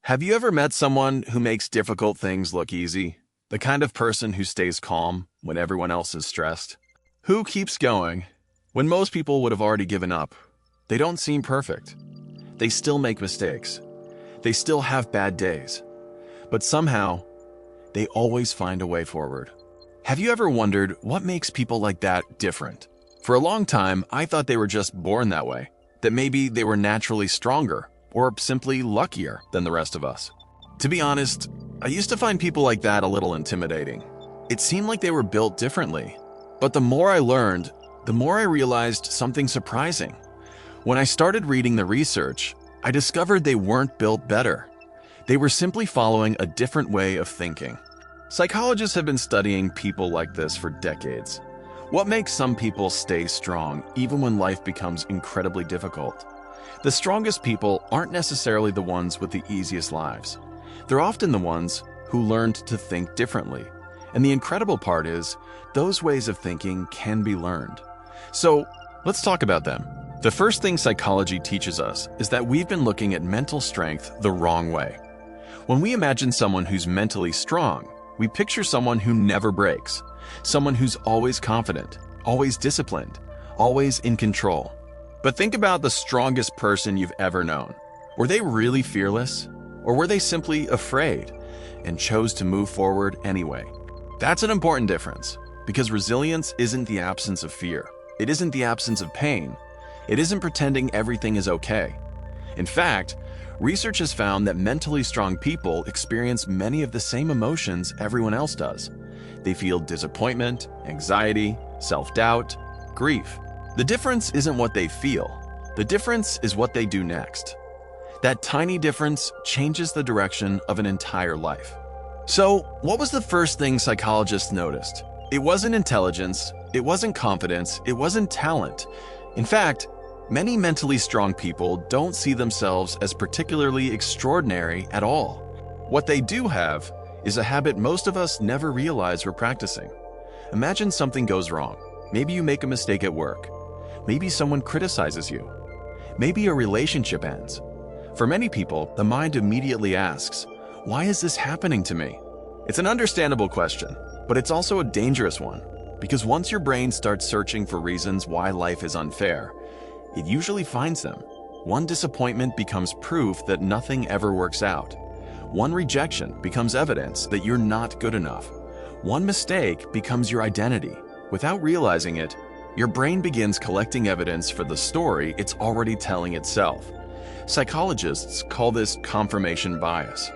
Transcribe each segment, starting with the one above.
Have you ever met someone who makes difficult things look easy? The kind of person who stays calm when everyone else is stressed? Who keeps going when most people would have already given up? They don't seem perfect. They still make mistakes. They still have bad days. But somehow, they always find a way forward. Have you ever wondered what makes people like that different? For a long time, I thought they were just born that way, that maybe they were naturally stronger or simply luckier than the rest of us. To be honest, I used to find people like that a little intimidating. It seemed like they were built differently. But the more I learned, the more I realized something surprising. When I started reading the research, I discovered they weren't built better. They were simply following a different way of thinking. Psychologists have been studying people like this for decades. What makes some people stay strong even when life becomes incredibly difficult? The strongest people aren't necessarily the ones with the easiest lives. They're often the ones who learned to think differently. And the incredible part is, those ways of thinking can be learned. So, let's talk about them. The first thing psychology teaches us is that we've been looking at mental strength the wrong way. When we imagine someone who's mentally strong, we picture someone who never breaks, someone who's always confident, always disciplined, always in control. But think about the strongest person you've ever known. Were they really fearless? Or were they simply afraid and chose to move forward anyway? That's an important difference, because resilience isn't the absence of fear. It isn't the absence of pain. It isn't pretending everything is okay. In fact, research has found that mentally strong people experience many of the same emotions everyone else does. They feel disappointment, anxiety, self-doubt, grief. The difference isn't what they feel. The difference is what they do next. That tiny difference changes the direction of an entire life. So, what was the first thing psychologists noticed? It wasn't intelligence, it wasn't confidence, it wasn't talent. In fact, many mentally strong people don't see themselves as particularly extraordinary at all. What they do have is a habit most of us never realize we're practicing. Imagine something goes wrong. Maybe you make a mistake at work. Maybe someone criticizes you. Maybe a relationship ends. For many people, the mind immediately asks, why is this happening to me? It's an understandable question, but it's also a dangerous one, because once your brain starts searching for reasons why life is unfair, it usually finds them. One disappointment becomes proof that nothing ever works out. One rejection becomes evidence that you're not good enough. One mistake becomes your identity. Without realizing it, your brain begins collecting evidence for the story it's already telling itself. Psychologists call this confirmation bias.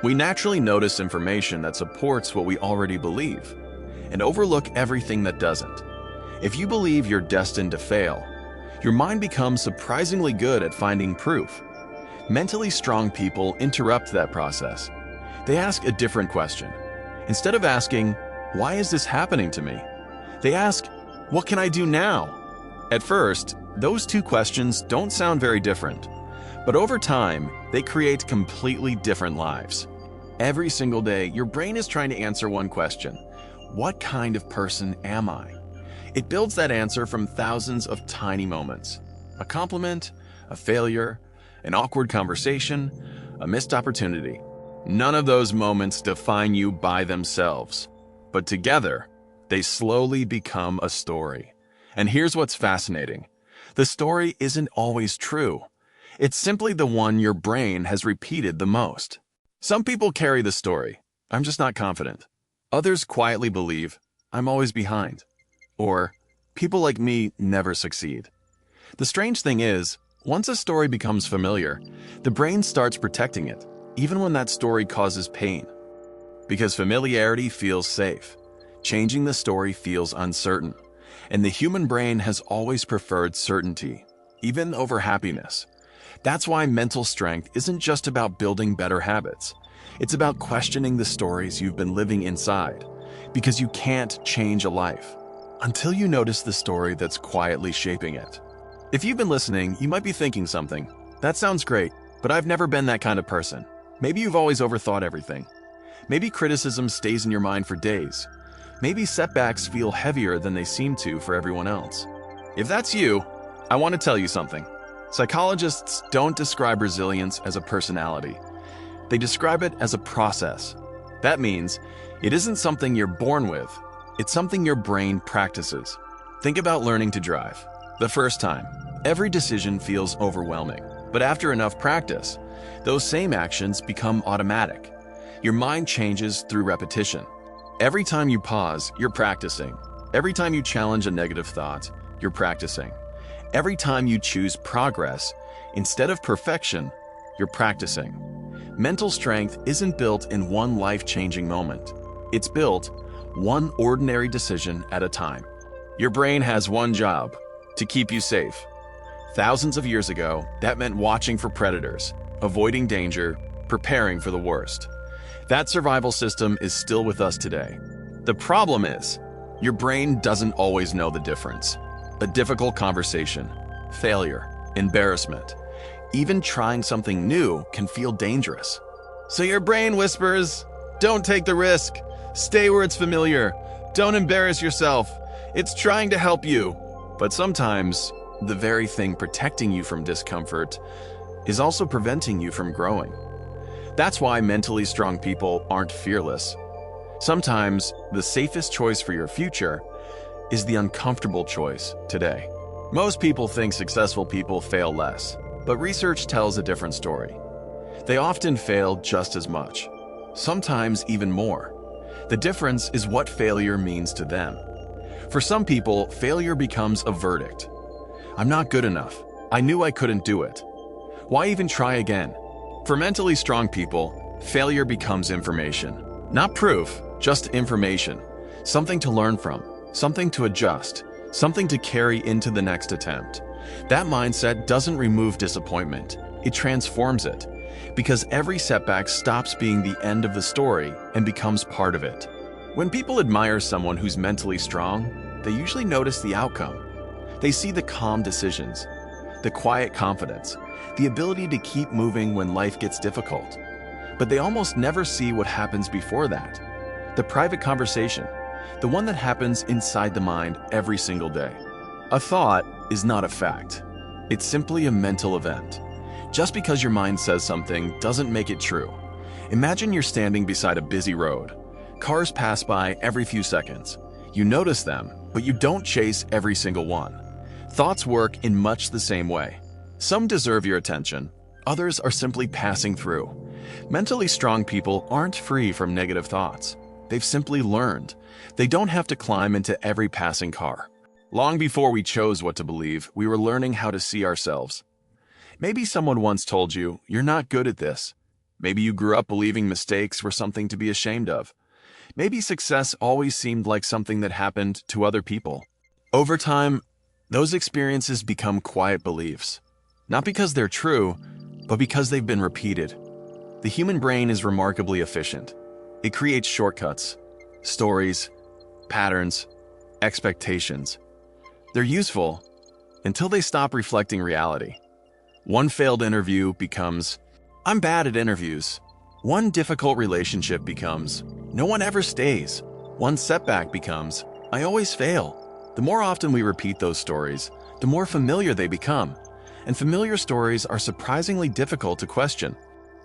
We naturally notice information that supports what we already believe, and overlook everything that doesn't. If you believe you're destined to fail, your mind becomes surprisingly good at finding proof. Mentally strong people interrupt that process. They ask a different question. Instead of asking, why is this happening to me? They ask, what can I do now? At first, those two questions don't sound very different. But over time, they create completely different lives. Every single day, your brain is trying to answer one question. What kind of person am I? It builds that answer from thousands of tiny moments. A compliment, a failure, an awkward conversation, a missed opportunity. None of those moments define you by themselves. But together, they slowly become a story. And here's what's fascinating. The story isn't always true. It's simply the one your brain has repeated the most. Some people carry the story, I'm just not confident. Others quietly believe, I'm always behind. Or, people like me never succeed. The strange thing is, once a story becomes familiar, the brain starts protecting it, even when that story causes pain. Because familiarity feels safe. Changing the story feels uncertain. And the human brain has always preferred certainty, even over happiness. That's why mental strength isn't just about building better habits. It's about questioning the stories you've been living inside, because you can't change a life until you notice the story that's quietly shaping it. If you've been listening, you might be thinking something. That sounds great, but I've never been that kind of person. Maybe you've always overthought everything. Maybe criticism stays in your mind for days. Maybe setbacks feel heavier than they seem to for everyone else. If that's you, I want to tell you something. Psychologists don't describe resilience as a personality. They describe it as a process. That means it isn't something you're born with, it's something your brain practices. Think about learning to drive. The first time, every decision feels overwhelming. But after enough practice, those same actions become automatic. Your mind changes through repetition. Every time you pause, you're practicing. Every time you challenge a negative thought, you're practicing. Every time you choose progress instead of perfection, you're practicing. Mental strength isn't built in one life-changing moment. It's built one ordinary decision at a time. Your brain has one job: to keep you safe. Thousands of years ago, that meant watching for predators, avoiding danger, preparing for the worst. That survival system is still with us today. The problem is, your brain doesn't always know the difference. A difficult conversation, failure, embarrassment, even trying something new can feel dangerous. So your brain whispers, "Don't take the risk. Stay where it's familiar. Don't embarrass yourself. It's trying to help you." But sometimes, the very thing protecting you from discomfort is also preventing you from growing. That's why mentally strong people aren't fearless. Sometimes, the safest choice for your future is the uncomfortable choice today. Most people think successful people fail less, but research tells a different story. They often fail just as much, sometimes even more. The difference is what failure means to them. For some people, failure becomes a verdict. I'm not good enough. I knew I couldn't do it. Why even try again? For mentally strong people, failure becomes information. Not proof, just information. Something to learn from, something to adjust, something to carry into the next attempt. That mindset doesn't remove disappointment, it transforms it. Because every setback stops being the end of the story and becomes part of it. When people admire someone who's mentally strong, they usually notice the outcome. They see the calm decisions, the quiet confidence, the ability to keep moving when life gets difficult. But they almost never see what happens before that. The private conversation, the one that happens inside the mind every single day. A thought is not a fact. It's simply a mental event. Just because your mind says something doesn't make it true. Imagine you're standing beside a busy road. Cars pass by every few seconds. You notice them, but you don't chase every single one. Thoughts work in much the same way. Some deserve your attention, others are simply passing through. Mentally strong people aren't free from negative thoughts. They've simply learned. They don't have to climb into every passing car. Long before we chose what to believe, we were learning how to see ourselves. Maybe someone once told you, "You're not good at this." Maybe you grew up believing mistakes were something to be ashamed of. Maybe success always seemed like something that happened to other people. Over time, those experiences become quiet beliefs. Not because they're true, but because they've been repeated. The human brain is remarkably efficient. It creates shortcuts, stories, patterns, expectations. They're useful until they stop reflecting reality. One failed interview becomes, "I'm bad at interviews." One difficult relationship becomes, "No one ever stays." One setback becomes, "I always fail." The more often we repeat those stories, the more familiar they become. And familiar stories are surprisingly difficult to question.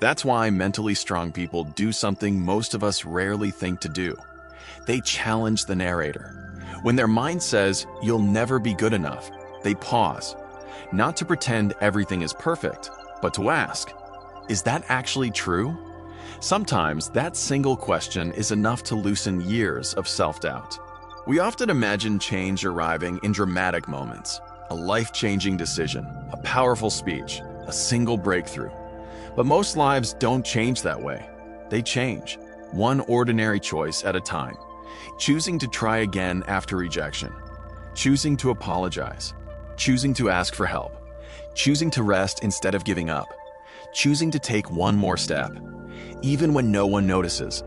That's why mentally strong people do something most of us rarely think to do. They challenge the narrator. When their mind says, "You'll never be good enough," they pause. Not to pretend everything is perfect, but to ask, is that actually true? Sometimes that single question is enough to loosen years of self-doubt. We often imagine change arriving in dramatic moments, a life-changing decision, a powerful speech, a single breakthrough. But most lives don't change that way. They change, one ordinary choice at a time, choosing to try again after rejection, choosing to apologize, choosing to ask for help, choosing to rest instead of giving up, choosing to take one more step, even when no one notices.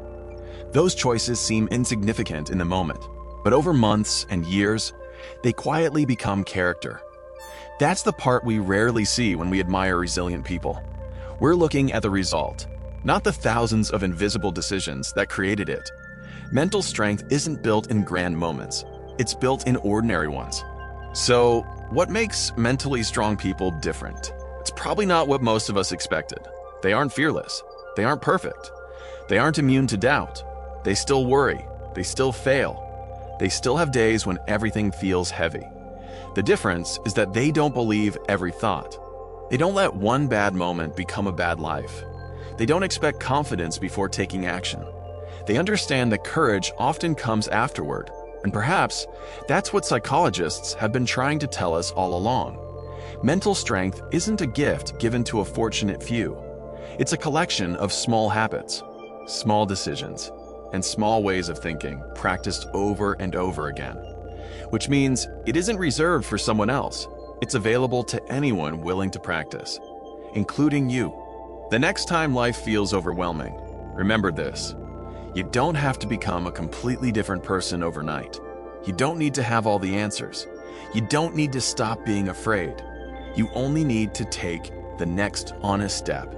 Those choices seem insignificant in the moment, but over months and years, they quietly become character. That's the part we rarely see when we admire resilient people. We're looking at the result, not the thousands of invisible decisions that created it. Mental strength isn't built in grand moments. It's built in ordinary ones. So, what makes mentally strong people different? It's probably not what most of us expected. They aren't fearless. They aren't perfect. They aren't immune to doubt. They still worry. They still fail. They still have days when everything feels heavy. The difference is that they don't believe every thought. They don't let one bad moment become a bad life. They don't expect confidence before taking action. They understand that courage often comes afterward, and perhaps that's what psychologists have been trying to tell us all along. Mental strength isn't a gift given to a fortunate few. It's a collection of small habits, small decisions, and small ways of thinking practiced over and over again. Which means it isn't reserved for someone else. It's available to anyone willing to practice, including you. The next time life feels overwhelming, remember this. You don't have to become a completely different person overnight. You don't need to have all the answers. You don't need to stop being afraid. You only need to take the next honest step.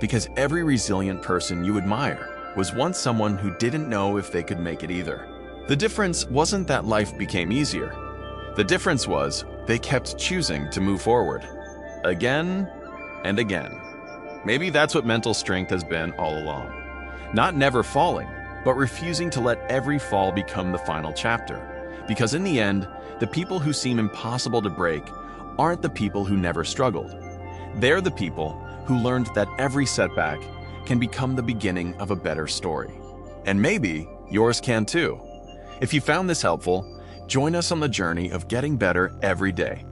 Because every resilient person you admire was once someone who didn't know if they could make it either. The difference wasn't that life became easier. The difference was they kept choosing to move forward. Again and again. Maybe that's what mental strength has been all along. Not never falling, but refusing to let every fall become the final chapter. Because in the end, the people who seem impossible to break aren't the people who never struggled. They're the people who learned that every setback can become the beginning of a better story. And maybe yours can too. If you found this helpful, join us on the journey of getting better every day.